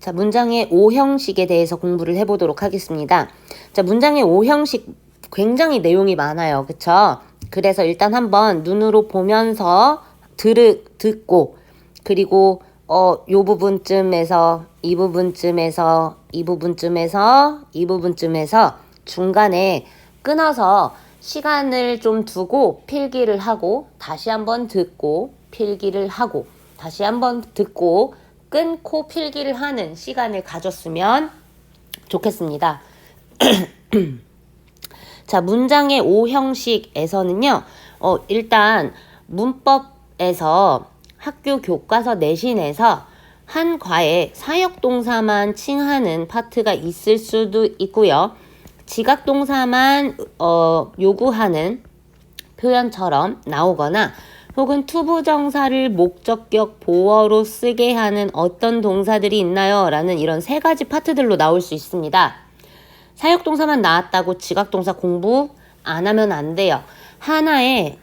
자, 문장의 오형식에 대해서 공부를 해보도록 하겠습니다. 자, 문장의 오형식 굉장히 내용이 많아요. 그쵸? 그래서 일단 한번 눈으로 보면서 듣고, 그리고 요 부분쯤에서 이 부분쯤에서 이 부분쯤에서 이 부분쯤에서 중간에 끊어서 시간을 좀 두고 필기를 하고 다시 한번 듣고 필기를 하고 다시 한번 듣고 끊고 필기를 하는 시간을 가졌으면 좋겠습니다. 자, 문장의 오형식에서는요, 일단 문법에서 학교 교과서 내신에서 한 과에 사역동사만 칭하는 파트가 있을 수도 있고요. 지각동사만 요구하는 표현처럼 나오거나 혹은 투부정사를 목적격 보어로 쓰게 하는 어떤 동사들이 있나요? 라는 이런 세 가지 파트들로 나올 수 있습니다. 사역동사만 나왔다고 지각동사 공부 안 하면 안 돼요. 하나의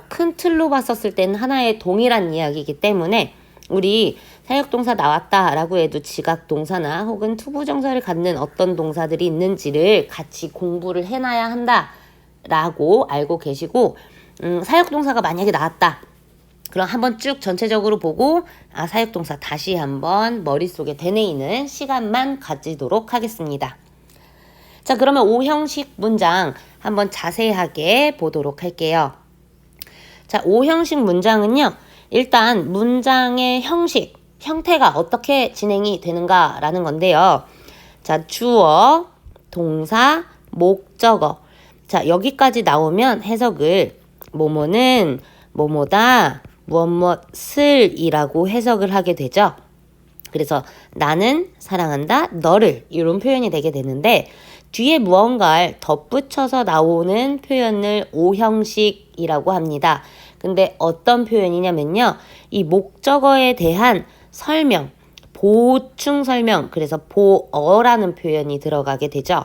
큰 틀로 봤었을 때는 하나의 동일한 이야기이기 때문에 우리 사역동사 나왔다라고 해도 지각동사나 혹은 투부정사를 갖는 어떤 동사들이 있는지를 같이 공부를 해놔야 한다라고 알고 계시고 사역동사가 만약에 나왔다. 그럼 한번 쭉 전체적으로 보고 사역동사 다시 한번 머릿속에 되뇌이는 시간만 가지도록 하겠습니다. 자, 그러면 오형식 문장 한번 자세하게 보도록 할게요. 자, 오형식 문장은요. 일단 문장의 형태가 어떻게 진행이 되는가라는 건데요. 자, 주어, 동사, 목적어. 자, 여기까지 나오면 해석을 뭐뭐는 뭐뭐다, 무엇을 이라고 해석을 하게 되죠. 그래서 나는 사랑한다, 너를 이런 표현이 되게 되는데 뒤에 무언가를 덧붙여서 나오는 표현을 오형식이라고 합니다. 근데 어떤 표현이냐면요. 이 목적어에 대한 설명, 보충 설명, 그래서 보어라는 표현이 들어가게 되죠.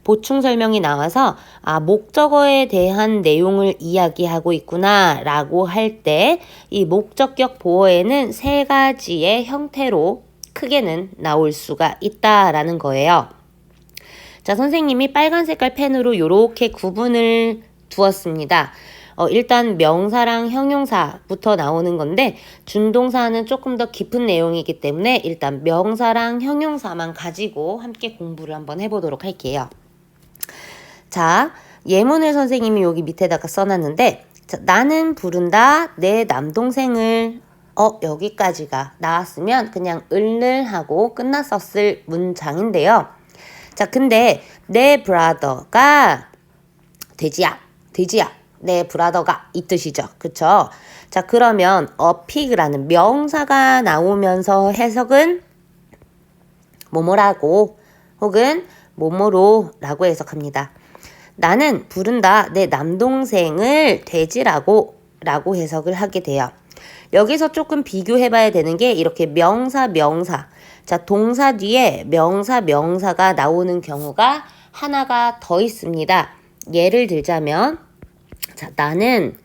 보충 설명이 나와서 목적어에 대한 내용을 이야기하고 있구나 라고 할 때 이 목적격 보어에는 세 가지의 형태로 크게는 나올 수가 있다라는 거예요. 자, 선생님이 빨간 색깔 펜으로 이렇게 구분을 두었습니다. 일단 명사랑 형용사부터 나오는 건데 준동사는 조금 더 깊은 내용이기 때문에 일단 명사랑 형용사만 가지고 함께 공부를 한번 해보도록 할게요. 자, 예문을 선생님이 여기 밑에다가 써놨는데 자, 나는 부른다 내 남동생을 여기까지가 나왔으면 그냥 을을 하고 끝났었을 문장인데요. 자, 근데 내 브라더가 돼지야 내 브라더가 이 뜻이죠. 그쵸? 자, 그러면 pig라는 명사가 나오면서 해석은 뭐뭐라고 혹은 뭐뭐로 라고 해석합니다. 나는 부른다 내 남동생을 돼지라고 해석을 하게 돼요. 여기서 조금 비교해봐야 되는 게 이렇게 명사 자, 동사 뒤에 명사가 나오는 경우가 하나가 더 있습니다. 예를 들자면 자, 나는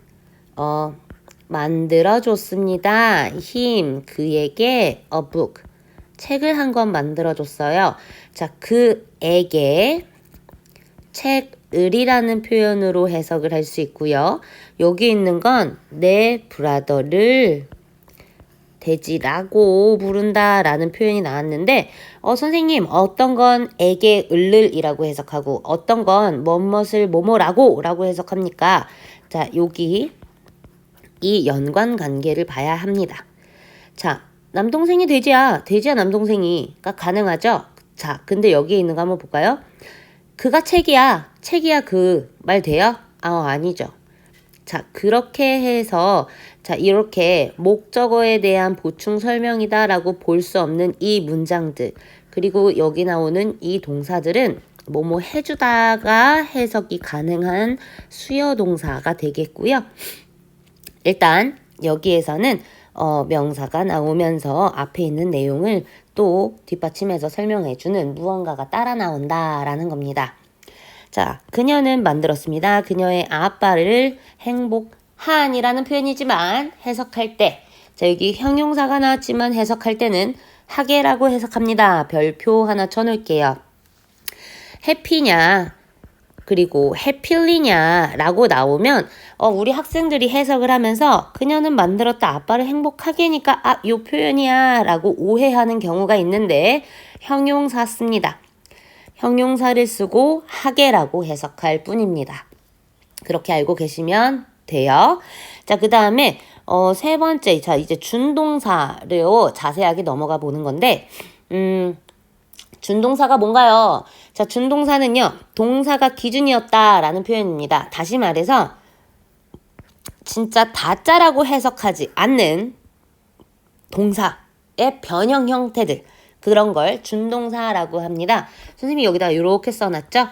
만들어줬습니다. him 그에게 a book 책을 한 권 만들어줬어요. 자, 그에게 책을이라는 표현으로 해석을 할 수 있고요. 여기 있는 건 내 브라더를 돼지라고 부른다 라는 표현이 나왔는데 선생님 어떤 건 에게 을을이라고 해석하고 어떤 건 뭐뭇을 뭐뭐라고 라고 해석합니까? 자, 여기 이 연관관계를 봐야 합니다. 자, 남동생이 돼지야 남동생이가 가능하죠? 자, 근데 여기에 있는 거 한번 볼까요? 그가 책이야 그 말 돼요? 아니죠. 자, 그렇게 해서 자, 이렇게 목적어에 대한 보충 설명이다 라고 볼 수 없는 이 문장들 그리고 여기 나오는 이 동사들은 뭐뭐 해주다가 해석이 가능한 수요 동사가 되겠고요. 일단 여기에서는 명사가 나오면서 앞에 있는 내용을 또 뒷받침해서 설명해주는 무언가가 따라 나온다라는 겁니다. 자, 그녀는 만들었습니다. 그녀의 아빠를 행복한이라는 표현이지만 해석할 때 자, 여기 형용사가 나왔지만 해석할 때는 하게라고 해석합니다. 별표 하나 쳐놓을게요. 해피냐 그리고 해필리냐 라고 나오면 우리 학생들이 해석을 하면서 그녀는 만들었다 아빠를 행복하게니까 요 표현이야 라고 오해하는 경우가 있는데 형용사 씁니다. 형용사를 쓰고 하게라고 해석할 뿐입니다. 그렇게 알고 계시면 돼요. 자, 그 다음에 세 번째, 자 이제 준동사로 자세하게 넘어가 보는 건데 준동사가 뭔가요? 자, 준동사는요, 동사가 기준이었다라는 표현입니다. 다시 말해서 진짜 다짜라고 해석하지 않는 동사의 변형 형태들, 그런 걸 준동사라고 합니다. 선생님이 여기다 이렇게 써놨죠?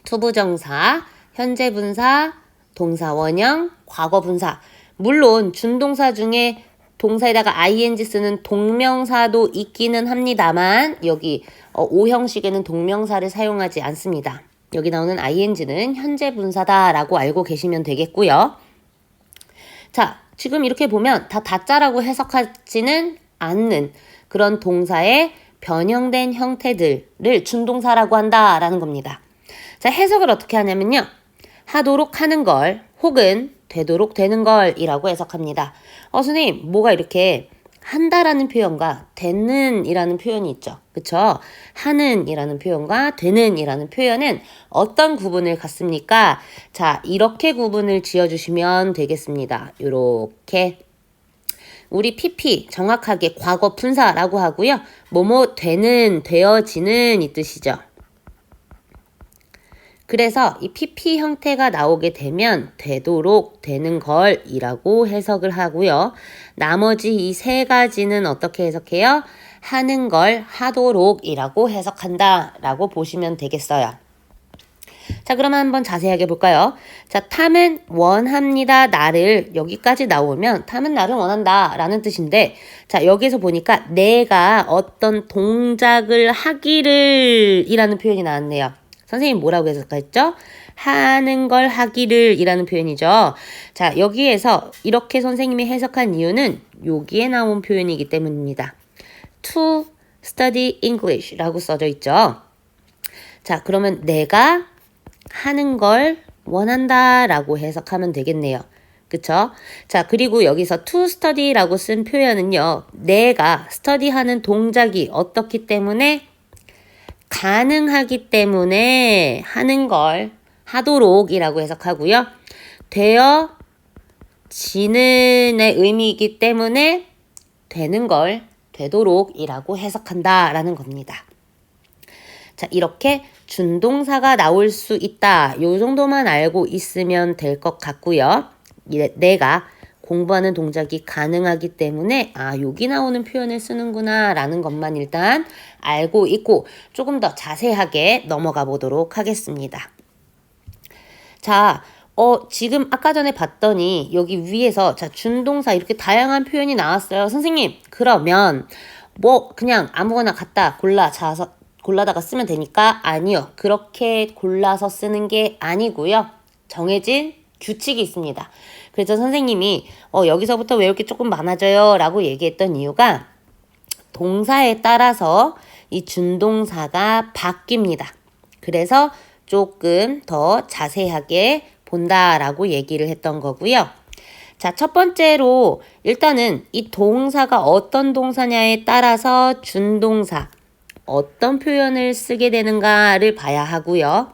투부정사, 현재분사, 동사원형, 과거분사. 물론 준동사 중에 동사에다가 ing 쓰는 동명사도 있기는 합니다만 여기 O 형식에는 동명사를 사용하지 않습니다. 여기 나오는 ing는 현재 분사다라고 알고 계시면 되겠고요. 자, 지금 이렇게 보면 다 다짜라고 해석하지는 않는 그런 동사의 변형된 형태들을 준동사라고 한다라는 겁니다. 자, 해석을 어떻게 하냐면요. 하도록 하는 걸 혹은 되도록 되는 걸 이라고 해석합니다. 선생님, 뭐가 이렇게 한다라는 표현과 되는 이라는 표현이 있죠. 그쵸? 하는 이라는 표현과 되는 이라는 표현은 어떤 구분을 갖습니까? 자, 이렇게 구분을 지어주시면 되겠습니다. 요렇게. 우리 PP 정확하게 과거 분사라고 하고요. 뭐뭐 되는, 되어지는 이 뜻이죠. 그래서 이 PP 형태가 나오게 되면 되도록 되는 걸이라고 해석을 하고요. 나머지 이 세 가지는 어떻게 해석해요? 하는 걸 하도록이라고 해석한다 라고 보시면 되겠어요. 자, 그러면 한번 자세하게 볼까요? 자, 탐은 원합니다. 나를 여기까지 나오면 탐은 나를 원한다 라는 뜻인데, 자, 여기서 보니까 내가 어떤 동작을 하기를 이라는 표현이 나왔네요. 선생님 뭐라고 해석했죠? 하는 걸 하기를 이라는 표현이죠. 자, 여기에서 이렇게 선생님이 해석한 이유는 여기에 나온 표현이기 때문입니다. To study English 라고 써져 있죠. 자, 그러면 내가 하는 걸 원한다 라고 해석하면 되겠네요. 그쵸? 자, 그리고 여기서 to study라고 쓴 표현은요. 내가 study하는 동작이 어떻기 때문에 가능하기 때문에 하는 걸 하도록이라고 해석하고요. 되어지는의 의미이기 때문에 되는 걸 되도록이라고 해석한다라는 겁니다. 자, 이렇게 준동사가 나올 수 있다. 요 정도만 알고 있으면 될 것 같고요. 내가 공부하는 동작이 가능하기 때문에 여기 나오는 표현을 쓰는구나 라는 것만 일단 알고 있고 조금 더 자세하게 넘어가 보도록 하겠습니다. 자, 지금 아까 전에 봤더니 여기 위에서 자, 준동사 이렇게 다양한 표현이 나왔어요. 선생님, 그러면 뭐 그냥 아무거나 갖다 골라다가 쓰면 되니까 아니요. 그렇게 골라서 쓰는 게 아니고요. 정해진 규칙이 있습니다. 그래서 선생님이 여기서부터 왜 이렇게 조금 많아져요? 라고 얘기했던 이유가 동사에 따라서 이 준동사가 바뀝니다. 그래서 조금 더 자세하게 본다라고 얘기를 했던 거고요. 자, 첫 번째로 일단은 이 동사가 어떤 동사냐에 따라서 준동사 어떤 표현을 쓰게 되는가를 봐야 하고요.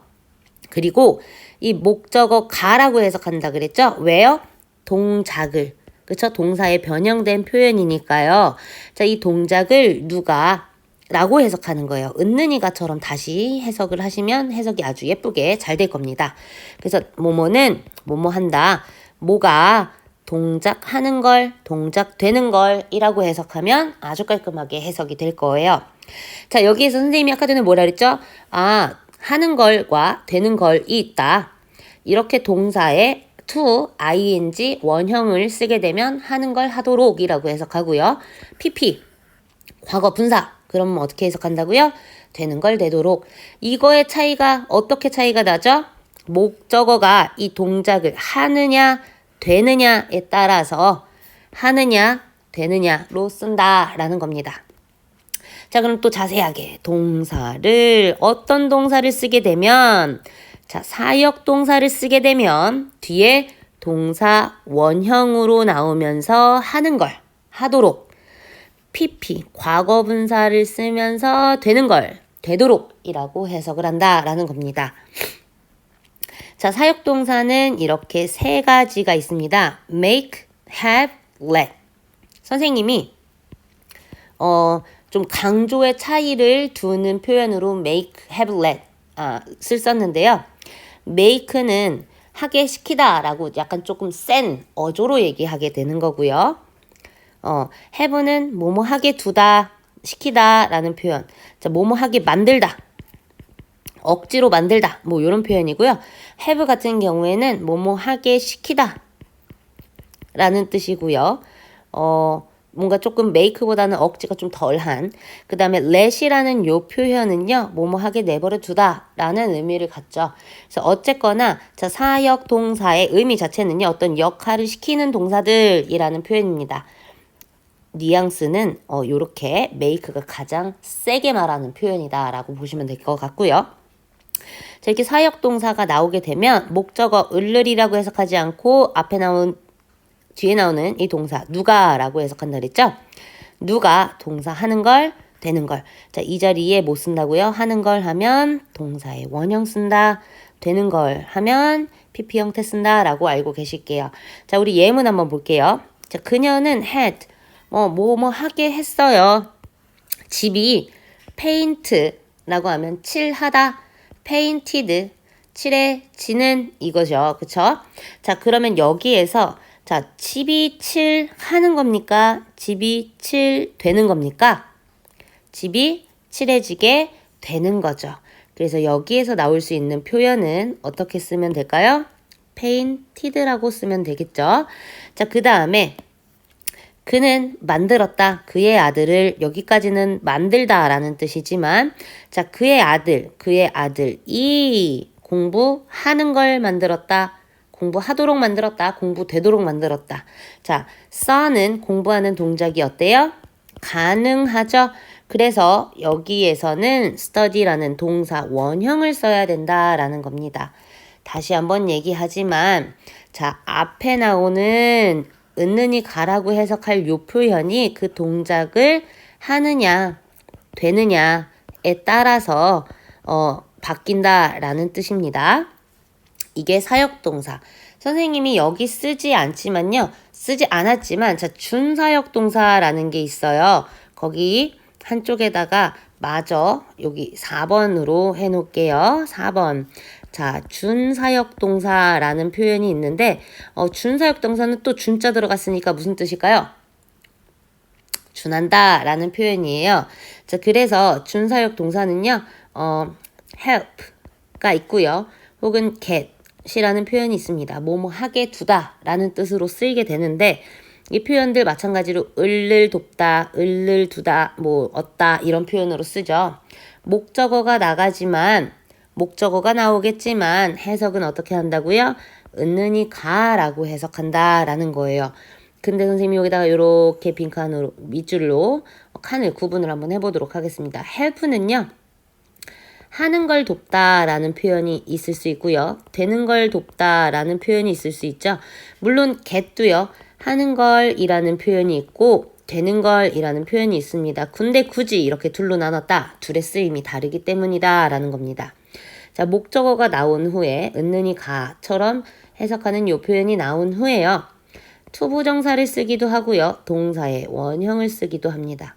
그리고 이 목적어 가라고 해석한다 그랬죠? 왜요? 동작을. 그쵸? 동사에 변형된 표현이니까요. 자, 이 동작을 누가 라고 해석하는 거예요. 은는이가처럼 다시 해석을 하시면 해석이 아주 예쁘게 잘 될 겁니다. 그래서 뭐뭐는 뭐뭐 한다. 뭐가 동작하는 걸, 동작되는 걸 이라고 해석하면 아주 깔끔하게 해석이 될 거예요. 자, 여기에서 선생님이 아까 전에 뭐라 그랬죠? 하는 걸과 되는 걸이 있다. 이렇게 동사에 to, ing, 원형을 쓰게 되면 하는 걸 하도록 이라고 해석하고요. pp, 과거 분사. 그럼 어떻게 해석한다고요? 되는 걸 되도록. 이거의 차이가 어떻게 차이가 나죠? 목적어가 이 동작을 하느냐, 되느냐에 따라서 하느냐, 되느냐로 쓴다라는 겁니다. 자, 그럼 또 자세하게 동사를 어떤 동사를 쓰게 되면 자, 사역 동사를 쓰게 되면 뒤에 동사 원형으로 나오면서 하는 걸 하도록 PP 과거 분사를 쓰면서 되는 걸 되도록이라고 해석을 한다라는 겁니다. 자, 사역 동사는 이렇게 세 가지가 있습니다. make, have, let. 선생님이 좀 강조의 차이를 두는 표현으로 make, have, let 썼는데요. make는 하게 시키다 라고 약간 조금 센 어조로 얘기하게 되는 거고요. have는 뭐뭐 하게 두다, 시키다 라는 표현. 자, 뭐뭐 하게 만들다, 억지로 만들다 뭐 이런 표현이고요. have 같은 경우에는 뭐뭐 하게 시키다 라는 뜻이고요. 뭔가 조금 make보다는 억지가 좀 덜한. 그 다음에 let이라는 요 표현은요, 뭐뭐 하게 내버려 두다 라는 의미를 갖죠. 그래서 어쨌거나 자, 사역 동사의 의미 자체는요, 어떤 역할을 시키는 동사들이라는 표현입니다. 뉘앙스는 요렇게 make가 가장 세게 말하는 표현이다 라고 보시면 될 것 같고요. 자, 이렇게 사역 동사가 나오게 되면 목적어 을을이라고 해석하지 않고 뒤에 나오는 이 동사 누가라고 해석한다 그랬죠? 누가 동사 하는 걸, 되는 걸. 자, 이 자리에 뭐 쓴다고요? 하는 걸 하면 동사의 원형 쓴다. 되는 걸 하면 PP 형태 쓴다 라고 알고 계실게요. 자, 우리 예문 한번 볼게요. 자, 그녀는 had 뭐 하게 했어요. 집이 paint라고 하면 칠하다, painted, 칠해지는 이거죠. 그쵸? 자, 그러면 여기에서 자, 집이 칠하는 겁니까? 집이 칠되는 겁니까? 집이 칠해지게 되는 거죠. 그래서 여기에서 나올 수 있는 표현은 어떻게 쓰면 될까요? painted라고 쓰면 되겠죠. 자, 그 다음에 그는 만들었다. 그의 아들을, 여기까지는 만들다라는 뜻이지만 자, 그의 아들이 공부하는 걸 만들었다. 공부하도록 만들었다. 공부되도록 만들었다. 자, son은 공부하는 동작이 어때요? 가능하죠. 그래서 여기에서는 study라는 동사 원형을 써야 된다라는 겁니다. 다시 한번 얘기하지만 자, 앞에 나오는 은는이 가라고 해석할 요 표현이 그 동작을 하느냐, 되느냐에 따라서 바뀐다라는 뜻입니다. 이게 사역동사. 선생님이 여기 쓰지 않았지만 자, 준사역동사라는 게 있어요. 거기 한쪽에다가 마저 여기 4번으로 해놓을게요. 4번. 자, 준사역동사라는 표현이 있는데 준사역동사는 또 준자 들어갔으니까 무슨 뜻일까요? 준한다 라는 표현이에요. 자, 그래서 준사역동사는요. help가 있고요. 혹은 get이라는 표현이 있습니다. 뭐뭐 하게 두다 라는 뜻으로 쓰이게 되는데 이 표현들 마찬가지로 을을 돕다, 을을 두다, 뭐 얻다 이런 표현으로 쓰죠. 목적어가 나오겠지만 해석은 어떻게 한다고요? 은는이 가라고 해석한다라는 거예요. 근데 선생님이 여기다가 이렇게 빈 칸으로 밑줄로 칸을 구분을 한번 해보도록 하겠습니다. help는요. 하는 걸 돕다라는 표현이 있을 수 있고요. 되는 걸 돕다라는 표현이 있을 수 있죠. 물론 get도요. 하는 걸이라는 표현이 있고 되는 걸이라는 표현이 있습니다. 근데 굳이 이렇게 둘로 나눴다. 둘의 쓰임이 다르기 때문이다 라는 겁니다. 자, 목적어가 나온 후에 은는이 가처럼 해석하는 요 표현이 나온 후에요. 투부정사를 쓰기도 하고요. 동사의 원형을 쓰기도 합니다.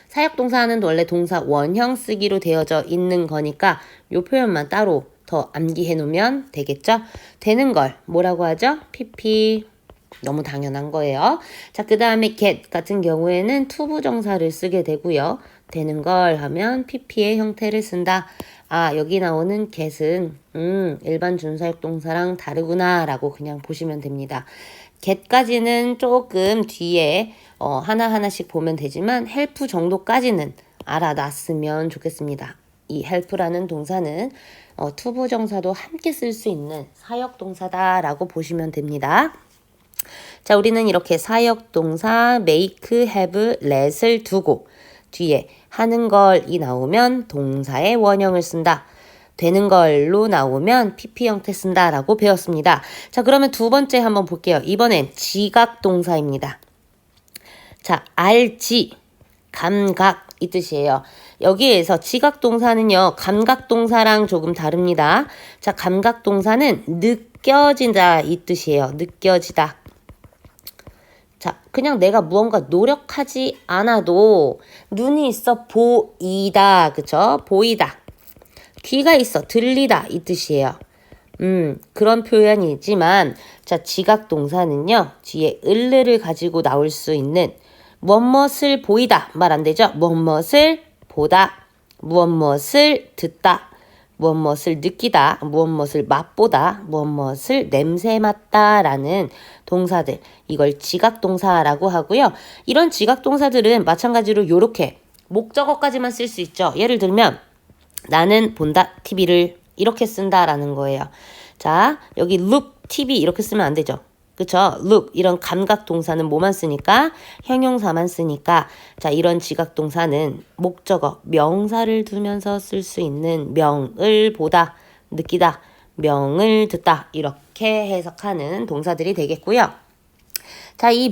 사역동사는 원래 동사 원형 쓰기로 되어져 있는 거니까 요 표현만 따로 더 암기해 놓으면 되겠죠? 되는 걸 뭐라고 하죠? PP. 너무 당연한 거예요. 자, 그 다음에 get 같은 경우에는 투부정사를 쓰게 되고요. 되는 걸 하면 PP의 형태를 쓴다. 아, 여기 나오는 get은 일반 준사역동사랑 다르구나 라고 그냥 보시면 됩니다. get까지는 조금 뒤에 하나하나씩 보면 되지만 help 정도까지는 알아놨으면 좋겠습니다. 이 help라는 동사는 투부정사도 함께 쓸 수 있는 사역동사다라고 보시면 됩니다. 자, 우리는 이렇게 사역동사 make, have, let을 두고 뒤에 하는 걸이 나오면 동사의 원형을 쓴다. 되는 걸로 나오면 PP 형태 쓴다라고 배웠습니다. 자, 그러면 두 번째 한번 볼게요. 이번엔 지각동사입니다. 자, 알지, 감각 이 뜻이에요. 여기에서 지각동사는요, 감각동사랑 조금 다릅니다. 자, 감각동사는 느껴진다 이 뜻이에요. 느껴지다. 자, 그냥 내가 무언가 노력하지 않아도 눈이 있어 보이다. 그쵸? 보이다. 귀가 있어 들리다 이 뜻이에요. 그런 표현이지만 자, 지각동사는요. 뒤에 을를 가지고 나올 수 있는 무엇을 보이다 말 안 되죠? 무엇을 보다, 무엇을 듣다, 무엇을 느끼다, 무엇을 맛보다, 무엇을 냄새 맡다라는 동사들. 이걸 지각동사라고 하고요. 이런 지각동사들은 마찬가지로 요렇게 목적어까지만 쓸 수 있죠. 예를 들면 나는 본다 TV를 이렇게 쓴다라는 거예요. 자, 여기 look TV 이렇게 쓰면 안 되죠. 그쵸? look 이런 감각 동사는 뭐만 쓰니까? 형용사만 쓰니까 자, 이런 지각 동사는 목적어 명사를 두면서 쓸 수 있는 명을 보다, 느끼다, 명을 듣다 이렇게 해석하는 동사들이 되겠고요. 자, 이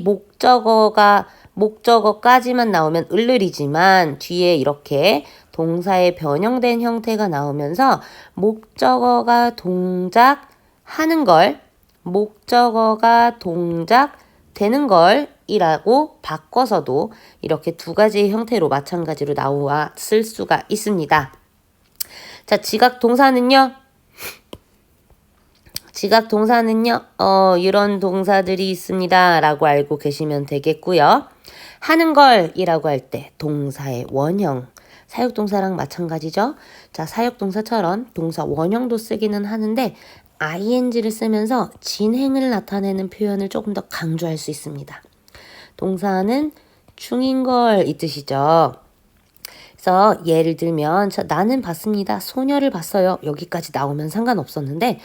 목적어까지만 나오면 을을이지만 뒤에 이렇게 동사의 변형된 형태가 나오면서 목적어가 동작하는 걸, 목적어가 동작되는 걸 이라고 바꿔서도 이렇게 두 가지의 형태로 마찬가지로 나왔을 수가 있습니다. 자, 지각동사는요. 이런 동사들이 있습니다. 라고 알고 계시면 되겠고요. 하는 걸 이라고 할 때 동사의 원형, 사역동사랑 마찬가지죠. 자, 사역동사처럼 동사 원형도 쓰기는 하는데 ing를 쓰면서 진행을 나타내는 표현을 조금 더 강조할 수 있습니다. 동사는 중인 걸 이 뜻이죠. 그래서 예를 들면 나는 봤습니다. 소녀를 봤어요. 여기까지 나오면 상관없었는데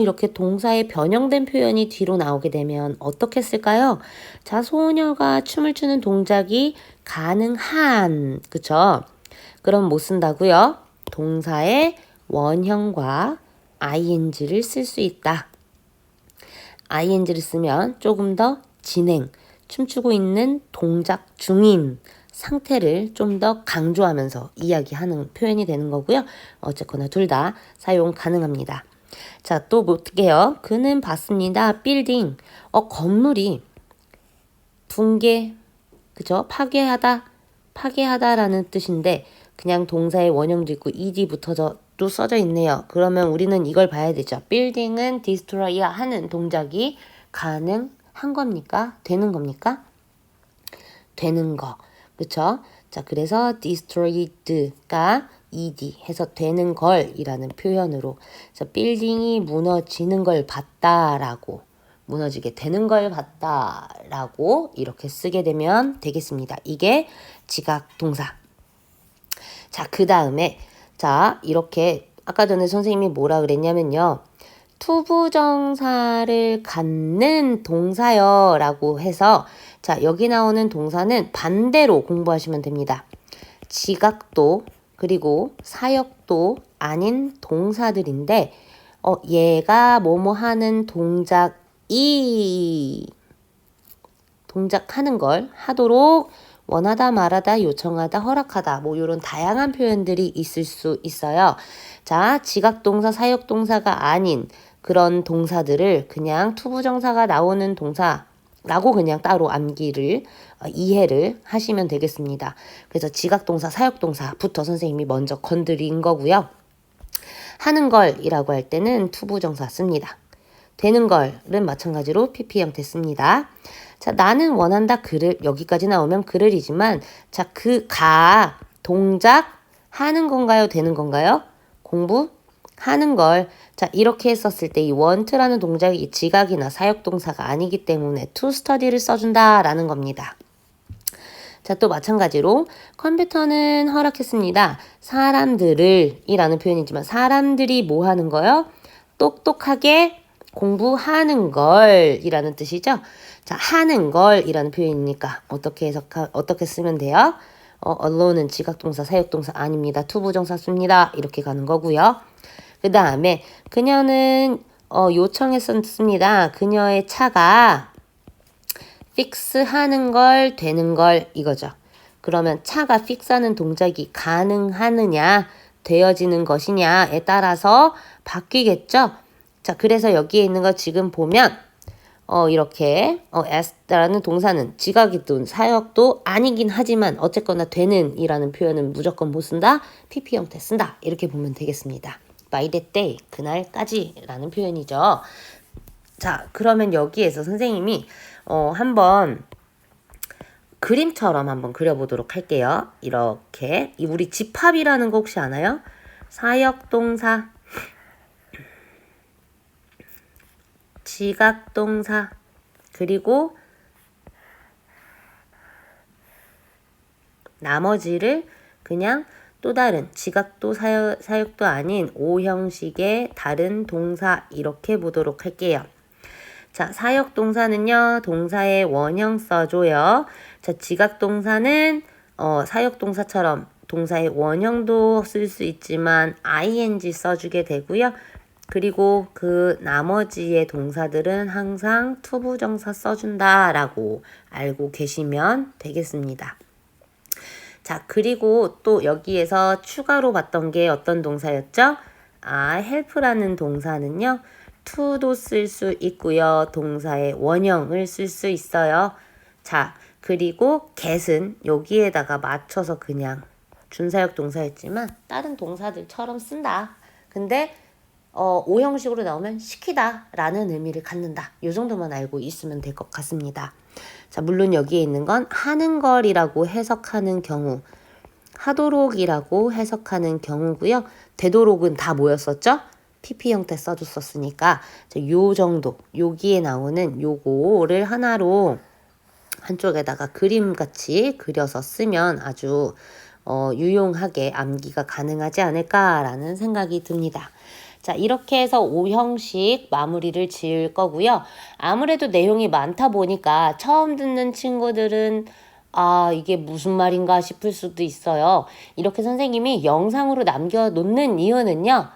이렇게 동사의 변형된 표현이 뒤로 나오게 되면 어떻게 쓸까요? 자, 소녀가 춤을 추는 동작이 가능한 그쵸? 그럼 못 쓴다고요? 동사의 원형과 ing를 쓸 수 있다. ing를 쓰면 조금 더 진행, 춤추고 있는 동작 중인 상태를 좀 더 강조하면서 이야기하는 표현이 되는 거고요. 어쨌거나 둘 다 사용 가능합니다. 자, 또 볼게요. 그는 봤습니다. 빌딩. 건물이 붕괴, 그죠? 파괴하다라는 뜻인데 그냥 동사의 원형도 있고 ed 붙어도 써져 있네요. 그러면 우리는 이걸 봐야 되죠. 빌딩은 destroy 하는 동작이 가능한 겁니까? 되는 겁니까? 되는 거. 그쵸? 자, 그래서 destroyed가 ed 해서 되는 걸이라는 표현으로 그래서 빌딩이 무너지는 걸 봤다라고 무너지게 되는 걸 봤다라고 이렇게 쓰게 되면 되겠습니다. 이게 지각 동사. 자, 그 다음에 자, 이렇게 아까 전에 선생님이 뭐라 그랬냐면요. 투부정사를 갖는 동사요 라고 해서 자, 여기 나오는 동사는 반대로 공부하시면 됩니다. 지각도 그리고 사역도 아닌 동사들인데 얘가 뭐뭐 하는 동작하는 걸 하도록 원하다 말하다 요청하다 허락하다 뭐 이런 다양한 표현들이 있을 수 있어요. 자, 지각동사 사역동사가 아닌 그런 동사들을 그냥 투부정사가 나오는 동사라고 그냥 따로 이해를 하시면 되겠습니다. 그래서 지각동사 사역동사부터 선생님이 먼저 건드린 거고요. 하는 걸이라고 할 때는 투부정사 씁니다. 되는 걸은 마찬가지로 PP 형태 씁니다. 자, 나는 원한다 그를 여기까지 나오면 그를이지만 자, 동작 하는 건가요? 되는 건가요? 공부하는 걸 자, 이렇게 했었을 때 이 want라는 동작이 지각이나 사역동사가 아니기 때문에 to study를 써준다라는 겁니다. 자, 또 마찬가지로 컴퓨터는 허락했습니다. 사람들을 이라는 표현이지만 사람들이 뭐 하는 거요? 똑똑하게 공부하는 걸 이라는 뜻이죠. 자, 하는 걸 이라는 표현이니까 어떻게 쓰면 돼요? alone은 지각동사, 사역동사 아닙니다. 투부정사 씁니다. 이렇게 가는 거고요. 그 다음에 그녀는 요청했었습니다. 그녀의 차가 픽스하는 걸, 되는 걸 이거죠. 그러면 차가 픽스하는 동작이 가능하느냐, 되어지는 것이냐에 따라서 바뀌겠죠. 자, 그래서 여기에 있는 거 지금 보면 이렇게 as라는 동사는 지각이든 사역도 아니긴 하지만 어쨌거나 되는 이라는 표현은 무조건 못 쓴다. PP 형태 쓴다. 이렇게 보면 되겠습니다. by that day, 그날까지 라는 표현이죠. 자, 그러면 여기에서 선생님이 한번 그림처럼 한번 그려보도록 할게요. 이렇게 우리 집합이라는 거 혹시 아나요? 사역동사, 지각동사, 그리고 나머지를 그냥 또 다른 지각도 사역도 아닌 O 형식의 다른 동사 이렇게 보도록 할게요. 자, 사역동사는요, 동사의 원형 써줘요. 자, 지각동사는 사역동사처럼 동사의 원형도 쓸 수 있지만 ing 써주게 되고요. 그리고 그 나머지의 동사들은 항상 투부정사 써준다라고 알고 계시면 되겠습니다. 자, 그리고 또 여기에서 추가로 봤던 게 어떤 동사였죠? help라는 동사는요, to도 쓸 수 있고요. 동사의 원형을 쓸 수 있어요. 자, 그리고 get은 여기에다가 맞춰서 그냥 준사역 동사였지만 다른 동사들처럼 쓴다. 근데 O 형식으로 나오면 시키다 라는 의미를 갖는다. 이 정도만 알고 있으면 될 것 같습니다. 자, 물론 여기에 있는 건 하는 걸이라고 해석하는 경우, 하도록이라고 해석하는 경우고요. 되도록은 다 뭐였었죠? PP 형태 써줬었으니까 요 정도, 여기에 나오는 요거를 하나로 한쪽에다가 그림같이 그려서 쓰면 아주 유용하게 암기가 가능하지 않을까라는 생각이 듭니다. 자, 이렇게 해서 O 형식 마무리를 지을 거고요. 아무래도 내용이 많다 보니까 처음 듣는 친구들은 이게 무슨 말인가 싶을 수도 있어요. 이렇게 선생님이 영상으로 남겨놓는 이유는요,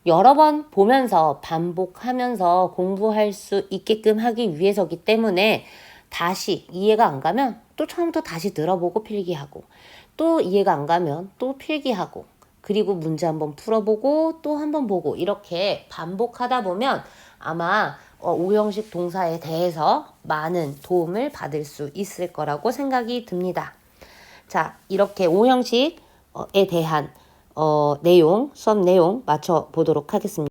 여러 번 보면서 반복하면서 공부할 수 있게끔 하기 위해서기 때문에 다시 이해가 안 가면 또 처음부터 다시 들어보고 필기하고, 또 이해가 안 가면 또 필기하고, 그리고 문제 한번 풀어보고 또 한번 보고 이렇게 반복하다 보면 아마 O 형식 동사에 대해서 많은 도움을 받을 수 있을 거라고 생각이 듭니다. 자, 이렇게 O 형식에 대한 내용, 수업 내용 맞춰보도록 하겠습니다.